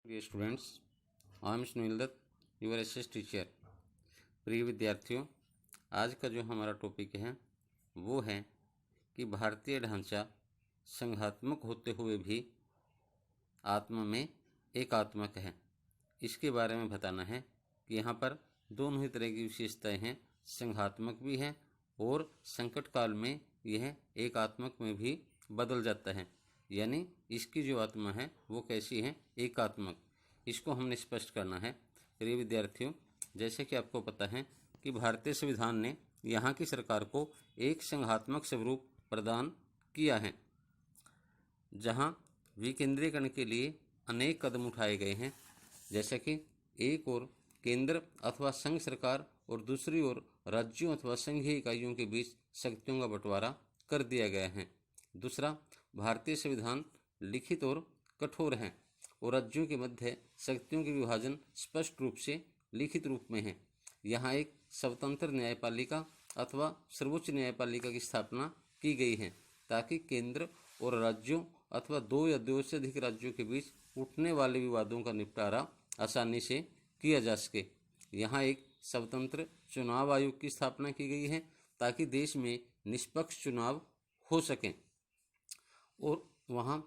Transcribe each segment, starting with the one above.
प्रिय students, I am Sunil Dutt, your SS teacher. प्रिय विद्यार्थियों, आज का जो हमारा टॉपिक है वो है कि भारतीय ढांचा संघात्मक होते हुए भी आत्मा में एकात्मक है। इसके बारे में बताना है कि यहाँ पर दोनों ही तरह की विशेषताएं हैं, संघात्मक भी है और संकट काल में यह एकात्मक में भी बदल जाता है। यानी इसकी जो आत्मा है वो कैसी है, एकात्मक। इसको हमने स्पष्ट करना है। प्रिय विद्यार्थियों, जैसे कि आपको पता है कि भारतीय संविधान ने यहाँ की सरकार को एक संघात्मक स्वरूप प्रदान किया है, जहाँ विकेंद्रीकरण के लिए अनेक कदम उठाए गए हैं। जैसे कि एक ओर केंद्र अथवा संघ सरकार और दूसरी ओर राज्यों अथवा संघीय इकाइयों के बीच शक्तियों का बंटवारा कर दिया गया है। दूसरा, भारतीय संविधान लिखित और कठोर है और राज्यों के मध्य शक्तियों के विभाजन स्पष्ट रूप से लिखित रूप में है। यहाँ एक स्वतंत्र न्यायपालिका अथवा सर्वोच्च न्यायपालिका की स्थापना की गई है ताकि केंद्र और राज्यों अथवा दो या दो से अधिक राज्यों के बीच उठने वाले विवादों का निपटारा आसानी से किया जा सके। यहाँ एक स्वतंत्र चुनाव आयोग की स्थापना की गई है ताकि देश में निष्पक्ष चुनाव हो सकें और वहाँ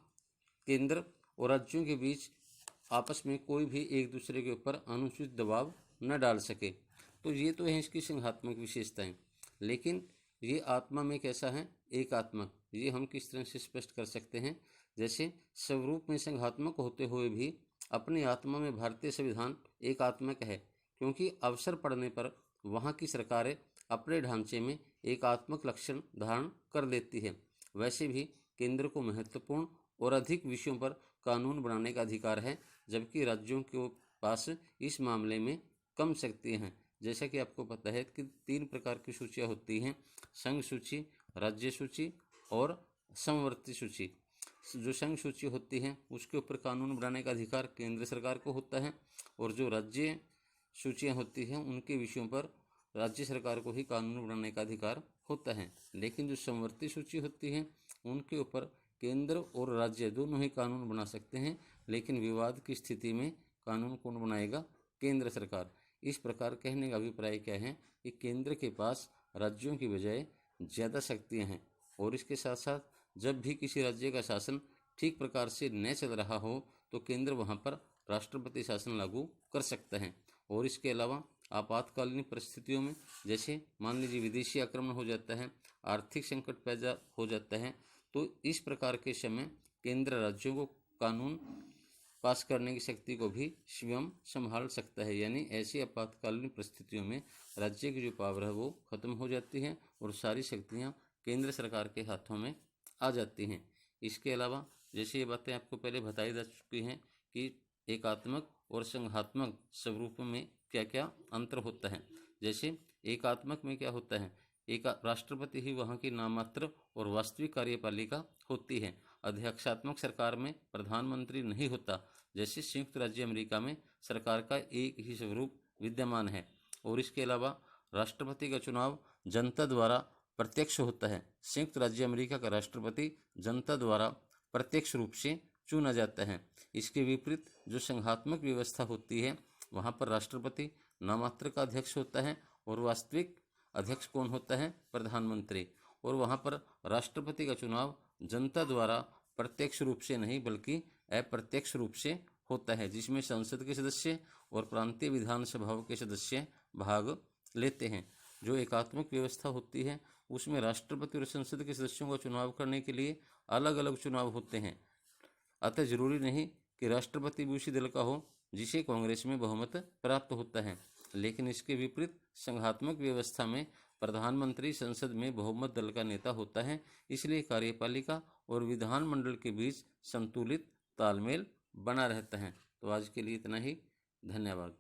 केंद्र और राज्यों के बीच आपस में कोई भी एक दूसरे के ऊपर अनुचित दबाव न डाल सके। तो ये तो है इसकी संघात्मक विशेषताएं, लेकिन ये आत्मा में कैसा है, एकात्मक। ये हम किस तरह से स्पष्ट कर सकते हैं? जैसे स्वरूप में संघात्मक होते हुए भी अपनी आत्मा में भारतीय संविधान एकात्मक है, क्योंकि अवसर पड़ने पर वहाँ की सरकारें अपने ढांचे में एकात्मक लक्षण धारण कर लेती है। वैसे भी केंद्र को महत्वपूर्ण और अधिक विषयों पर कानून बनाने का अधिकार है, जबकि राज्यों के पास इस मामले में कम शक्तियाँ हैं। जैसा कि आपको पता है कि 3 प्रकार की सूचियाँ होती हैं, संघ सूची, राज्य सूची और समवर्ती सूची। जो संघ सूची होती है उसके ऊपर कानून बनाने का अधिकार केंद्र सरकार को होता है और जो राज्य सूचियाँ होती हैं उनके विषयों पर राज्य सरकार को ही कानून बनाने का अधिकार होता है। लेकिन जो समवर्ती सूची होती है उनके ऊपर केंद्र और राज्य दोनों ही कानून बना सकते हैं, लेकिन विवाद की स्थिति में कानून कौन बनाएगा? केंद्र सरकार। इस प्रकार कहने का अभिप्राय क्या है कि केंद्र के पास राज्यों की बजाय ज़्यादा शक्तियां हैं और इसके साथ साथ जब भी किसी राज्य का शासन ठीक प्रकार से न चल रहा हो तो केंद्र वहां पर राष्ट्रपति शासन लागू कर सकता है। और इसके अलावा आपातकालीन परिस्थितियों में, जैसे मान लीजिए विदेशी आक्रमण हो जाता है, आर्थिक संकट पैदा हो जाता है, तो इस प्रकार के समय केंद्र राज्यों को कानून पास करने की शक्ति को भी स्वयं संभाल सकता है। यानी ऐसी आपातकालीन परिस्थितियों में राज्य की जो पावर है वो खत्म हो जाती है और सारी शक्तियां केंद्र सरकार के हाथों में आ जाती हैं। इसके अलावा जैसे ये बातें आपको पहले बताई जा चुकी हैं कि एकात्मक और संघात्मक स्वरूप में क्या क्या अंतर होता है। जैसे एकात्मक में क्या होता है, एक राष्ट्रपति ही वहाँ की नाममात्र और वास्तविक कार्यपालिका होती है। अध्यक्षात्मक सरकार में प्रधानमंत्री नहीं होता। जैसे संयुक्त राज्य अमेरिका में सरकार का एक ही स्वरूप विद्यमान है। और इसके अलावा राष्ट्रपति का चुनाव जनता द्वारा प्रत्यक्ष होता है। संयुक्त राज्य अमेरिका का राष्ट्रपति जनता द्वारा प्रत्यक्ष रूप से चुना जाता है। इसके विपरीत जो संघात्मक व्यवस्था होती है वहाँ पर राष्ट्रपति नाममात्र का अध्यक्ष होता है और वास्तविक अध्यक्ष कौन होता है? प्रधानमंत्री। और वहाँ पर राष्ट्रपति का चुनाव जनता द्वारा प्रत्यक्ष रूप से नहीं बल्कि अप्रत्यक्ष रूप से होता है, जिसमें संसद के सदस्य और प्रांतीय विधानसभाओं के सदस्य भाग लेते हैं। जो एकात्मक व्यवस्था होती है उसमें राष्ट्रपति और संसद के सदस्यों का चुनाव करने के लिए अलग अलग चुनाव होते हैं। अतः जरूरी नहीं कि राष्ट्रपति भी उसी दल का हो जिसे कांग्रेस में बहुमत प्राप्त होता है। लेकिन इसके विपरीत संघात्मक व्यवस्था में प्रधानमंत्री संसद में बहुमत दल का नेता होता है, इसलिए कार्यपालिका और विधानमंडल के बीच संतुलित तालमेल बना रहता है। तो आज के लिए इतना ही। धन्यवाद।